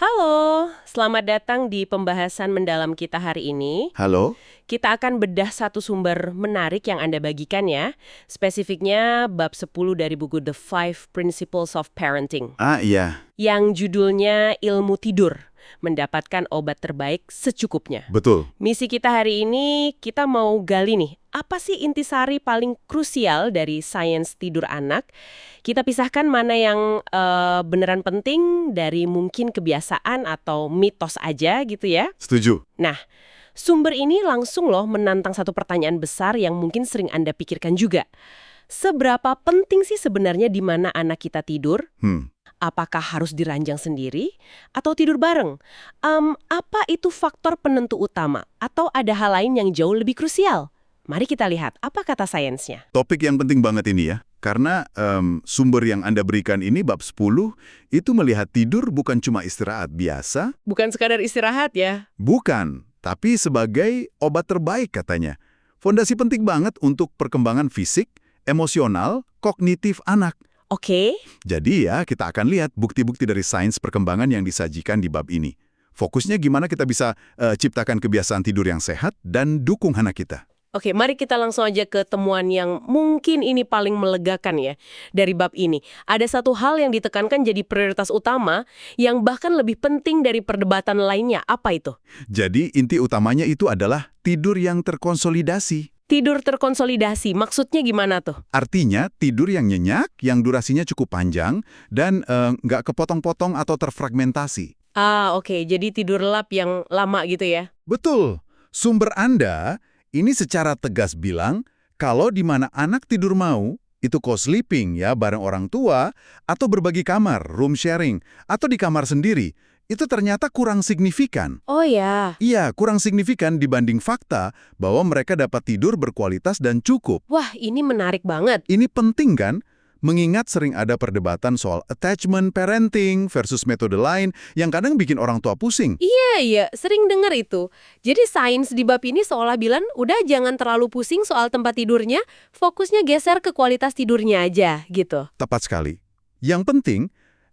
Halo, selamat datang di pembahasan mendalam kita hari ini. Halo? Kita akan bedah satu sumber menarik yang Anda bagikan ya. Spesifiknya bab 10 dari buku The Five Principles of Parenting. Iya, Yang judulnya Ilmu Tidur, mendapatkan obat terbaik secukupnya. betul. Misi kita hari ini, kita mau gali nih, apa sih intisari paling krusial dari sains tidur anak? Kita pisahkan mana yang beneran penting dari mungkin kebiasaan atau mitos aja gitu ya. Setuju. Nah, sumber ini langsung loh menantang satu pertanyaan besar yang mungkin sering Anda pikirkan juga. Seberapa penting sih sebenarnya di mana anak kita tidur? Apakah harus diranjang sendiri atau tidur bareng? Apa itu faktor penentu utama atau ada hal lain yang jauh lebih krusial? Mari kita lihat apa kata sainsnya. Topik yang penting banget ini ya. Karena sumber yang Anda berikan ini bab 10 itu melihat tidur bukan cuma istirahat biasa, Bukan sekadar istirahat ya. bukan, tapi sebagai obat terbaik katanya. Fondasi penting banget untuk perkembangan fisik, emosional, kognitif anak. Oke, Jadi ya, kita akan lihat bukti-bukti dari sains perkembangan yang disajikan di bab ini. Fokusnya gimana kita bisa ciptakan kebiasaan tidur yang sehat dan dukung anak kita. Oke, mari kita langsung aja ke temuan yang mungkin ini paling melegakan ya dari bab ini. Ada satu hal yang ditekankan jadi prioritas utama yang bahkan lebih penting dari perdebatan lainnya. Apa itu? Jadi inti utamanya itu adalah tidur yang terkonsolidasi. Tidur terkonsolidasi. Maksudnya gimana tuh? Artinya tidur yang nyenyak, yang durasinya cukup panjang, dan nggak kepotong-potong atau terfragmentasi. Oke. Jadi tidur lelap yang lama gitu ya. Betul. Sumber Anda ini secara tegas bilang kalau di mana anak tidur mau, itu co-sleeping ya bareng orang tua, atau berbagi kamar, room sharing, atau di kamar sendiri, itu ternyata kurang signifikan. Oh ya. Iya, kurang signifikan dibanding fakta bahwa mereka dapat tidur berkualitas dan cukup. Wah, ini menarik banget. Ini penting kan? Mengingat sering ada perdebatan soal attachment parenting versus metode lain yang kadang bikin orang tua pusing. Iya, sering dengar itu. Jadi sains di bab ini seolah bilang, udah jangan terlalu pusing soal tempat tidurnya, fokusnya geser ke kualitas tidurnya aja, gitu. Tepat sekali. Yang penting,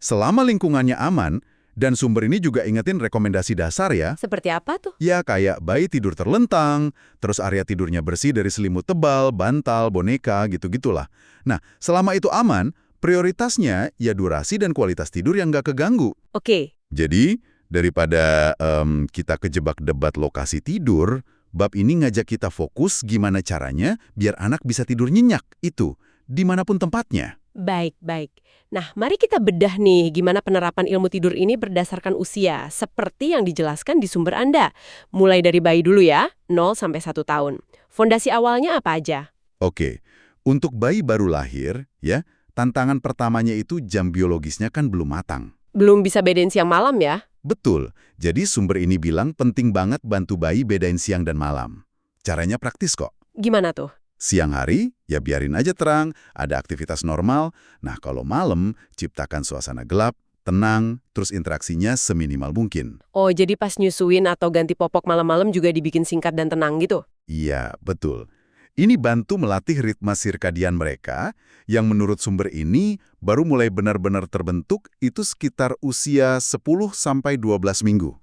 selama lingkungannya aman, dan sumber ini juga ingetin rekomendasi dasar ya. Seperti apa tuh? Ya kayak bayi tidur terlentang, terus area tidurnya bersih dari selimut tebal, bantal, boneka, gitu-gitulah. Nah, selama itu aman, prioritasnya ya durasi dan kualitas tidur yang nggak keganggu. Oke. Jadi, daripada kita kejebak debat lokasi tidur, bab ini ngajak kita fokus gimana caranya biar anak bisa tidur nyenyak itu, dimanapun tempatnya. Baik. Nah, mari kita bedah nih gimana penerapan ilmu tidur ini berdasarkan usia, seperti yang dijelaskan di sumber Anda. Mulai dari bayi dulu ya, 0 sampai 1 tahun. Fondasi awalnya apa aja? Oke, untuk bayi baru lahir, ya, tantangan pertamanya itu jam biologisnya kan belum matang. Belum bisa bedain siang malam ya? Betul, jadi sumber ini bilang penting banget bantu bayi bedain siang dan malam. Caranya praktis kok. Gimana tuh? Siang hari, ya biarin aja terang, ada aktivitas normal. Nah, kalau malam, ciptakan suasana gelap, tenang, terus interaksinya seminimal mungkin. Oh, jadi pas nyusuin atau ganti popok malam-malam juga dibikin singkat dan tenang gitu? Iya, betul. Ini bantu melatih ritme sirkadian mereka, yang menurut sumber ini baru mulai benar-benar terbentuk itu sekitar usia 10-12 minggu.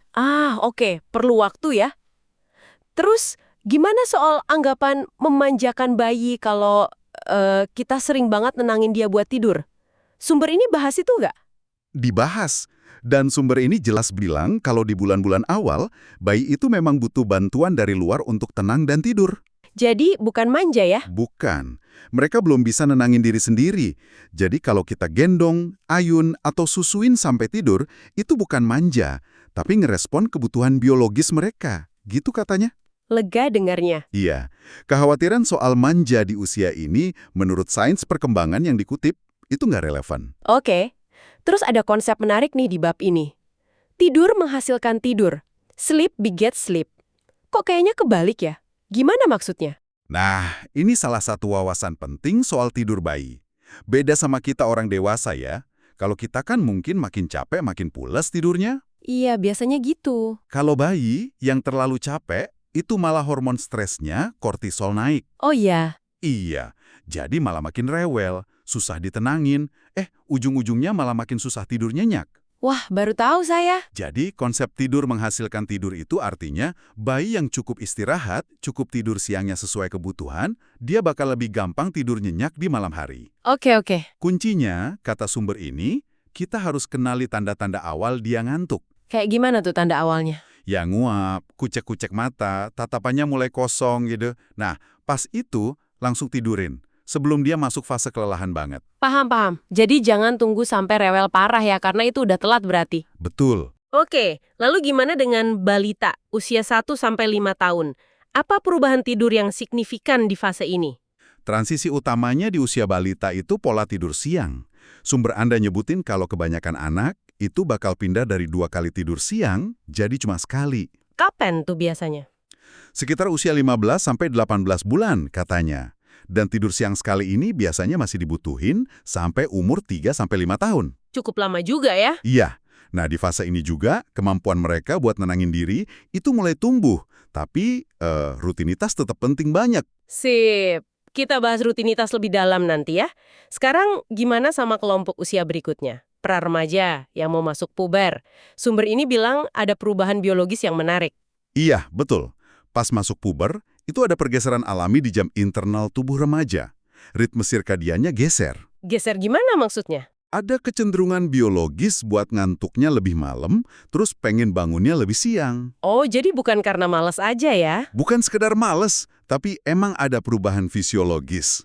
Oke. Perlu waktu ya. Terus, gimana soal anggapan memanjakan bayi kalau kita sering banget nenangin dia buat tidur? Sumber ini bahas itu nggak? Dibahas. Dan sumber ini jelas bilang kalau di bulan-bulan awal, bayi itu memang butuh bantuan dari luar untuk tenang dan tidur. Jadi, bukan manja ya? Bukan. Mereka belum bisa nenangin diri sendiri. Jadi kalau kita gendong, ayun, atau susuin sampai tidur, itu bukan manja, tapi ngerespon kebutuhan biologis mereka. Gitu katanya. Lega dengarnya. Iya. Kekhawatiran soal manja di usia ini, menurut sains perkembangan yang dikutip, itu nggak relevan. Oke. Terus ada konsep menarik nih di bab ini. Tidur menghasilkan tidur. Sleep begets sleep. Kok kayaknya kebalik ya? Gimana maksudnya? Nah, ini salah satu wawasan penting soal tidur bayi. Beda sama kita orang dewasa ya. Kalau kita kan mungkin makin capek, makin pules tidurnya. Iya, biasanya gitu. Kalau bayi yang terlalu capek, itu malah hormon stresnya, kortisol naik. Oh iya. Iya, jadi malah makin rewel, susah ditenangin, ujung-ujungnya malah makin susah tidur nyenyak. Wah, baru tahu saya. Jadi konsep tidur menghasilkan tidur itu artinya bayi yang cukup istirahat, cukup tidur siangnya sesuai kebutuhan, dia bakal lebih gampang tidur nyenyak di malam hari. Oke, oke. Kuncinya, kata sumber ini, kita harus kenali tanda-tanda awal dia ngantuk. Kayak gimana tuh tanda awalnya? Ya nguap, kucek-kucek mata, tatapannya mulai kosong gitu. Nah, pas itu langsung tidurin, sebelum dia masuk fase kelelahan banget. Paham. Jadi jangan tunggu sampai rewel parah ya, karena itu udah telat berarti. Betul. Oke, lalu gimana dengan balita usia 1-5 tahun? Apa perubahan tidur yang signifikan di fase ini? Transisi utamanya di usia balita itu pola tidur siang. Sumber Anda nyebutin kalau kebanyakan anak itu bakal pindah dari 2 kali tidur siang jadi cuma sekali. Kapan tuh biasanya? Sekitar usia 15-18 bulan katanya. Dan tidur siang sekali ini biasanya masih dibutuhin sampai umur 3-5 tahun. Cukup lama juga ya? Iya. Nah, di fase ini juga kemampuan mereka buat nenangin diri itu mulai tumbuh. Tapi rutinitas tetap penting banyak. Sip. Kita bahas rutinitas lebih dalam nanti ya. Sekarang gimana sama kelompok usia berikutnya? Pra-remaja yang mau masuk puber. Sumber ini bilang ada perubahan biologis yang menarik. Iya, betul. Pas masuk puber, itu ada pergeseran alami di jam internal tubuh remaja. Ritme sirkadiannya geser. Geser gimana maksudnya? Ada kecenderungan biologis buat ngantuknya lebih malam, terus pengen bangunnya lebih siang. Oh, jadi bukan karena malas aja ya? Bukan sekedar males, tapi emang ada perubahan fisiologis.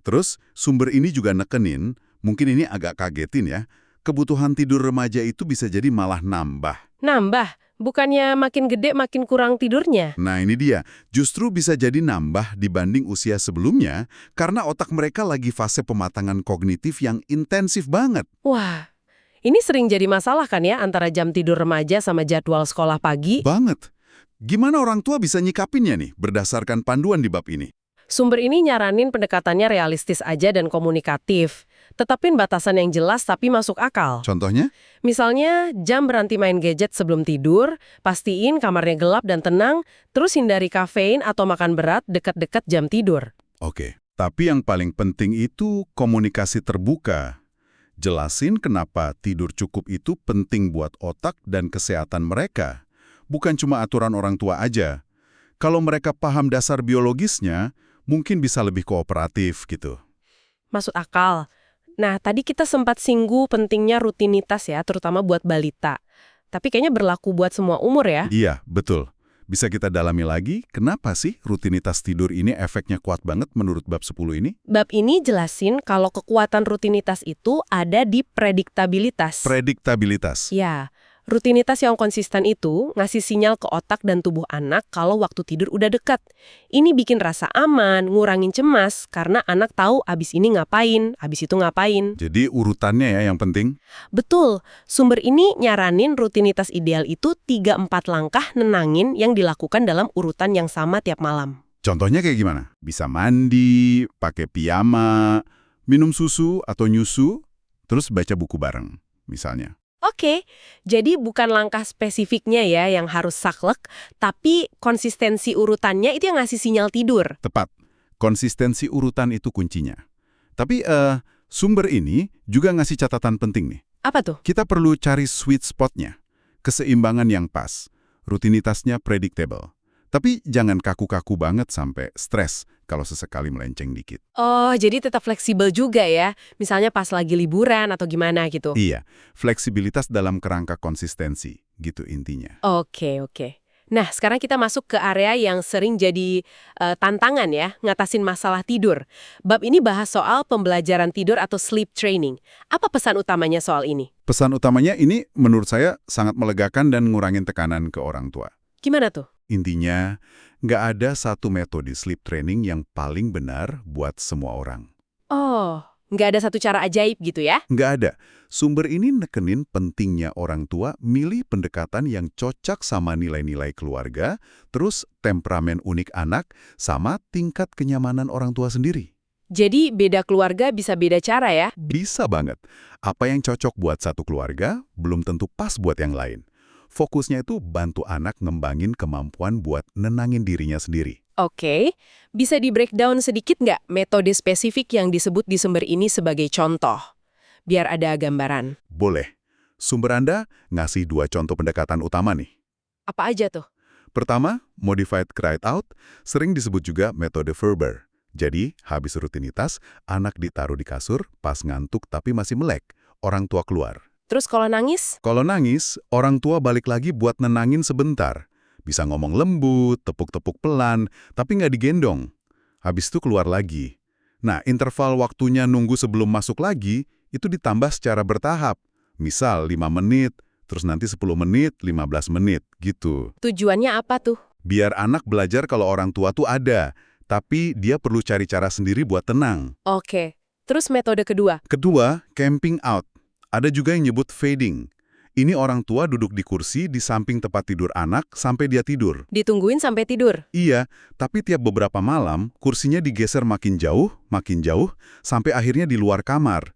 Terus, sumber ini juga nekenin, mungkin ini agak kagetin ya, kebutuhan tidur remaja itu bisa jadi malah nambah. Nambah? Bukannya makin gede makin kurang tidurnya? Nah ini dia, justru bisa jadi nambah dibanding usia sebelumnya karena otak mereka lagi fase pematangan kognitif yang intensif banget. Wah, ini sering jadi masalah kan ya antara jam tidur remaja sama jadwal sekolah pagi? Banget. Gimana orang tua bisa nyikapinnya nih berdasarkan panduan di bab ini? Sumber ini nyaranin pendekatannya realistis aja dan komunikatif. Tetapin batasan yang jelas tapi masuk akal. Contohnya? Misalnya, jam berhenti main gadget sebelum tidur, pastiin kamarnya gelap dan tenang, terus hindari kafein atau makan berat dekat-dekat jam tidur. Oke, tapi yang paling penting itu komunikasi terbuka. Jelasin kenapa tidur cukup itu penting buat otak dan kesehatan mereka. Bukan cuma aturan orang tua aja. Kalau mereka paham dasar biologisnya, mungkin bisa lebih kooperatif gitu. Masuk akal. Nah, tadi kita sempat singgung pentingnya rutinitas ya, terutama buat balita. Tapi kayaknya berlaku buat semua umur ya? Iya, betul. Bisa kita dalami lagi, kenapa sih rutinitas tidur ini efeknya kuat banget menurut bab 10 ini? Bab ini jelasin kalau kekuatan rutinitas itu ada di prediktabilitas. Prediktabilitas. Ya, rutinitas yang konsisten itu ngasih sinyal ke otak dan tubuh anak kalau waktu tidur udah dekat. Ini bikin rasa aman, ngurangin cemas, karena anak tahu abis ini ngapain, abis itu ngapain. Jadi urutannya ya yang penting? Betul, sumber ini nyaranin rutinitas ideal itu 3-4 langkah nenangin yang dilakukan dalam urutan yang sama tiap malam. Contohnya kayak gimana? Bisa mandi, pakai piyama, minum susu atau nyusu, terus baca buku bareng, misalnya. Oke, jadi bukan langkah spesifiknya ya yang harus saklek, tapi konsistensi urutannya itu yang ngasih sinyal tidur. Tepat. Konsistensi urutan itu kuncinya. Tapi sumber ini juga ngasih catatan penting nih. Apa tuh? Kita perlu cari sweet spot-nya, keseimbangan yang pas, rutinitasnya predictable. Tapi jangan kaku-kaku banget sampai stres kalau sesekali melenceng dikit. Oh, jadi tetap fleksibel juga ya? Misalnya pas lagi liburan atau gimana gitu? Iya, fleksibilitas dalam kerangka konsistensi, gitu intinya. Oke. Nah, sekarang kita masuk ke area yang sering jadi tantangan ya, ngatasin masalah tidur. Bab ini bahas soal pembelajaran tidur atau sleep training. Apa pesan utamanya soal ini? Pesan utamanya ini menurut saya sangat melegakan dan ngurangin tekanan ke orang tua. Gimana tuh? Intinya, nggak ada satu metode sleep training yang paling benar buat semua orang. Oh, nggak ada satu cara ajaib gitu ya? Nggak ada. Sumber ini nekenin pentingnya orang tua milih pendekatan yang cocok sama nilai-nilai keluarga, terus temperamen unik anak, sama tingkat kenyamanan orang tua sendiri. Jadi beda keluarga bisa beda cara ya? Bisa banget. Apa yang cocok buat satu keluarga, belum tentu pas buat yang lain. Fokusnya itu bantu anak ngembangin kemampuan buat nenangin dirinya sendiri. Oke, bisa di-breakdown sedikit nggak metode spesifik yang disebut di sumber ini sebagai contoh? Biar ada gambaran. Boleh. Sumber Anda ngasih 2 contoh pendekatan utama nih. Apa aja tuh? Pertama, modified cried out, sering disebut juga metode Ferber. Jadi, habis rutinitas, anak ditaruh di kasur, pas ngantuk tapi masih melek, orang tua keluar. Terus kalau nangis? Kalau nangis, orang tua balik lagi buat nenangin sebentar. Bisa ngomong lembut, tepuk-tepuk pelan, tapi nggak digendong. Habis itu keluar lagi. Nah, interval waktunya nunggu sebelum masuk lagi, itu ditambah secara bertahap. Misal 5 menit, terus nanti 10 menit, 15 menit, gitu. Tujuannya apa tuh? Biar anak belajar kalau orang tua tuh ada, tapi dia perlu cari cara sendiri buat tenang. Oke. Terus metode kedua? Kedua, camping out. Ada juga yang nyebut fading. Ini orang tua duduk di kursi di samping tempat tidur anak sampai dia tidur. Ditungguin sampai tidur? Iya, tapi tiap beberapa malam, kursinya digeser makin jauh, sampai akhirnya di luar kamar.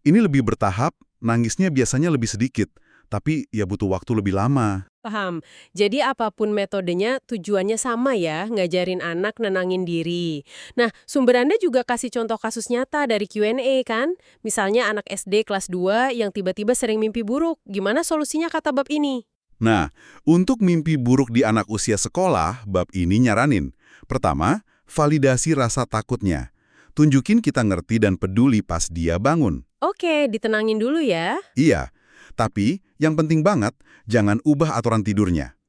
Ini lebih bertahap, nangisnya biasanya lebih sedikit, tapi ya butuh waktu lebih lama. Paham. Jadi apapun metodenya tujuannya sama ya, ngajarin anak nenangin diri. Nah, sumber Anda juga kasih contoh kasus nyata dari Q&A kan? Misalnya anak SD kelas 2 yang tiba-tiba sering mimpi buruk. Gimana solusinya kata bab ini? Nah, untuk mimpi buruk di anak usia sekolah, bab ini nyaranin. Pertama, validasi rasa takutnya. Tunjukin kita ngerti dan peduli pas dia bangun. Oke, ditenangin dulu ya. Iya, tapi yang penting banget, jangan ubah aturan tidurnya.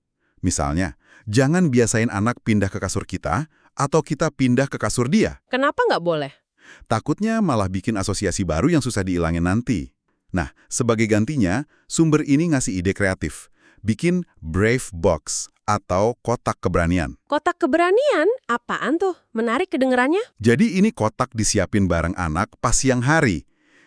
Misalnya, jangan biasain anak pindah ke kasur kita, atau kita pindah ke kasur dia. Kenapa nggak boleh? Takutnya malah bikin asosiasi baru yang susah dihilangin nanti. Nah, sebagai gantinya, sumber ini ngasih ide kreatif. Bikin Brave Box, atau kotak keberanian. Kotak keberanian? Apaan tuh? Menarik kedengerannya. Jadi ini kotak disiapin bareng anak pas siang hari.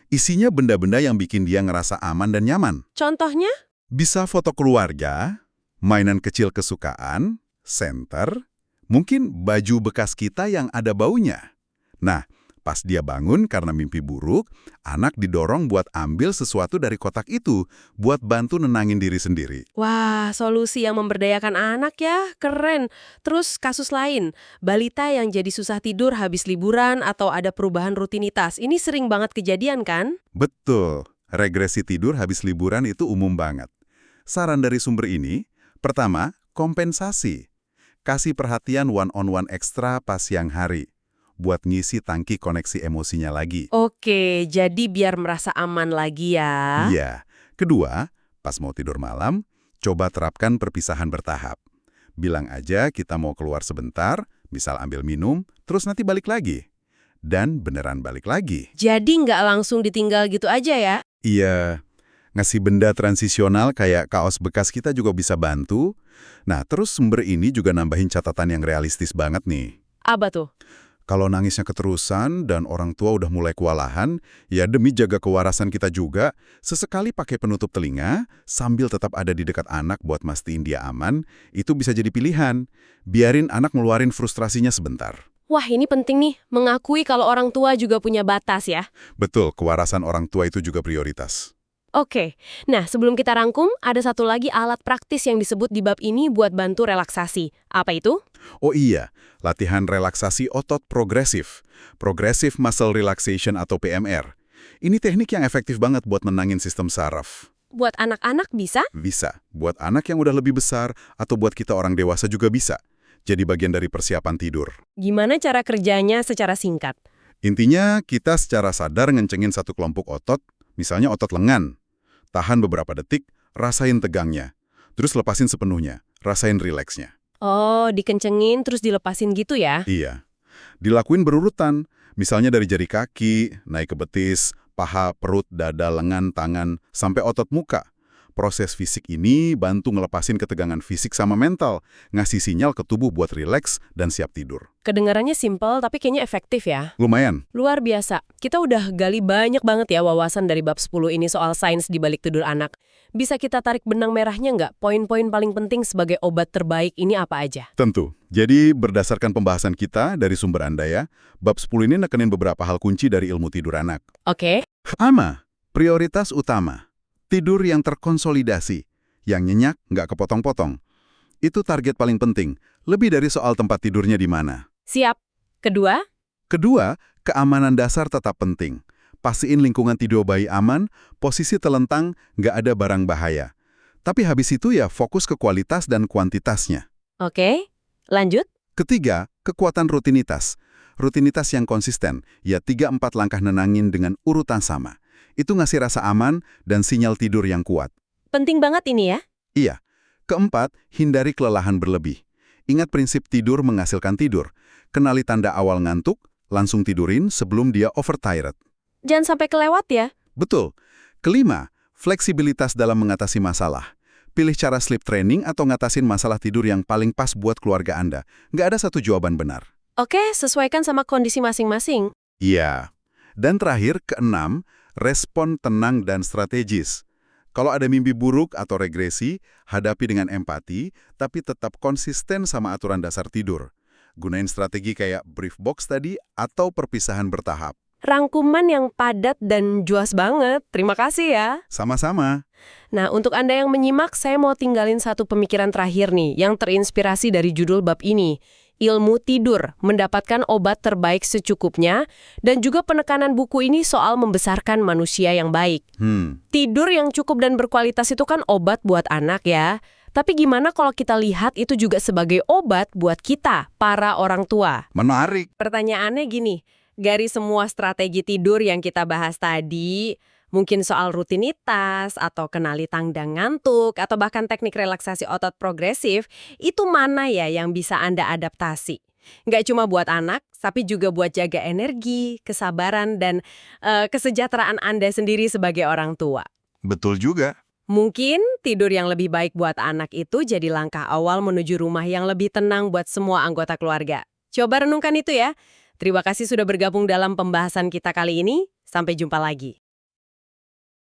Isinya benda-benda yang bikin dia ngerasa aman dan nyaman. Contohnya? Bisa foto keluarga, mainan kecil kesukaan, senter, mungkin baju bekas kita yang ada baunya. Nah, pas dia bangun karena mimpi buruk, anak didorong buat ambil sesuatu dari kotak itu buat bantu nenangin diri sendiri. Wah, solusi yang memberdayakan anak ya, keren. Terus kasus lain, balita yang jadi susah tidur habis liburan atau ada perubahan rutinitas. Ini sering banget kejadian kan? Betul, regresi tidur habis liburan itu umum banget. Saran dari sumber ini, pertama, kompensasi. Kasih perhatian one-on-one ekstra pas siang hari, buat ngisi tangki koneksi emosinya lagi. Oke, jadi biar merasa aman lagi ya. Iya. Kedua, pas mau tidur malam, coba terapkan perpisahan bertahap. Bilang aja kita mau keluar sebentar, misal ambil minum, terus nanti balik lagi. Dan beneran balik lagi. Jadi nggak langsung ditinggal gitu aja ya? Iya, ngasih benda transisional kayak kaos bekas kita juga bisa bantu. Nah, terus sumber ini juga nambahin catatan yang realistis banget nih. Apa tuh? Kalau nangisnya keterusan dan orang tua udah mulai kewalahan, ya demi jaga kewarasan kita juga, sesekali pakai penutup telinga, sambil tetap ada di dekat anak buat mastiin dia aman, itu bisa jadi pilihan. Biarin anak ngeluarin frustrasinya sebentar. Wah, ini penting nih, mengakui kalau orang tua juga punya batas ya. Betul, kewarasan orang tua itu juga prioritas. Oke, nah sebelum kita rangkum, ada satu lagi alat praktis yang disebut di bab ini buat bantu relaksasi. Apa itu? Oh iya, latihan relaksasi otot progresif. Progressive Muscle Relaxation atau PMR. Ini teknik yang efektif banget buat menangin sistem saraf. Buat anak-anak bisa? Bisa. Buat anak yang udah lebih besar, atau buat kita orang dewasa juga bisa. Jadi bagian dari persiapan tidur. Gimana cara kerjanya secara singkat? Intinya, kita secara sadar ngencengin satu kelompok otot, misalnya otot lengan. Tahan beberapa detik, rasain tegangnya. Terus lepasin sepenuhnya, rasain rileksnya. Oh, dikencengin terus dilepasin gitu ya? Iya. Dilakuin berurutan, misalnya dari jari kaki, naik ke betis, paha, perut, dada, lengan, tangan, sampai otot muka. Proses fisik ini bantu ngelepasin ketegangan fisik sama mental, ngasih sinyal ke tubuh buat rileks dan siap tidur. Kedengarannya simpel tapi kayaknya efektif ya. Lumayan. Luar biasa. Kita udah gali banyak banget ya wawasan dari bab 10 ini soal sains di balik tidur anak. Bisa kita tarik benang merahnya nggak? Poin-poin paling penting sebagai obat terbaik ini apa aja? Tentu. Jadi berdasarkan pembahasan kita dari sumber Anda ya, bab 10 ini nekenin beberapa hal kunci dari ilmu tidur anak. Oke. Pertama, prioritas utama. Tidur yang terkonsolidasi, yang nyenyak, nggak kepotong-potong. Itu target paling penting, lebih dari soal tempat tidurnya di mana. Siap. Kedua? Kedua, keamanan dasar tetap penting. pastiin lingkungan tidur bayi aman, posisi telentang, nggak ada barang bahaya. Tapi habis itu ya fokus ke kualitas dan kuantitasnya. Oke, lanjut. Ketiga, kekuatan rutinitas. Rutinitas yang konsisten, ya 3-4 langkah nenangin dengan urutan sama. Itu ngasih rasa aman dan sinyal tidur yang kuat. Penting banget ini ya. Iya. Keempat, hindari kelelahan berlebih. Ingat prinsip tidur menghasilkan tidur. Kenali tanda awal ngantuk, langsung tidurin sebelum dia overtired. Jangan sampai kelewat ya. Betul. Kelima, fleksibilitas dalam mengatasi masalah. Pilih cara sleep training atau ngatasin masalah tidur yang paling pas buat keluarga Anda. Nggak ada satu jawaban benar. Oke, sesuaikan sama kondisi masing-masing. Iya. Dan terakhir, keenam, respon tenang dan strategis. Kalau ada mimpi buruk atau regresi, hadapi dengan empati, tapi tetap konsisten sama aturan dasar tidur. Gunain strategi kayak brief box tadi atau perpisahan bertahap. Rangkuman yang padat dan jelas banget. Terima kasih ya. Sama-sama. Nah, untuk Anda yang menyimak, saya mau tinggalin satu pemikiran terakhir nih, yang terinspirasi dari judul bab ini. Ilmu tidur, mendapatkan obat terbaik secukupnya, dan juga penekanan buku ini soal membesarkan manusia yang baik. Tidur yang cukup dan berkualitas itu kan obat buat anak ya. Tapi gimana kalau kita lihat itu juga sebagai obat buat kita, para orang tua? Menarik. Pertanyaannya gini, dari semua strategi tidur yang kita bahas tadi, mungkin soal rutinitas, atau kenali tanda ngantuk, atau bahkan teknik relaksasi otot progresif, itu mana ya yang bisa Anda adaptasi? Nggak cuma buat anak, tapi juga buat jaga energi, kesabaran, dan kesejahteraan Anda sendiri sebagai orang tua. Betul juga. Mungkin tidur yang lebih baik buat anak itu jadi langkah awal menuju rumah yang lebih tenang buat semua anggota keluarga. Coba renungkan itu ya. Terima kasih sudah bergabung dalam pembahasan kita kali ini. Sampai jumpa lagi.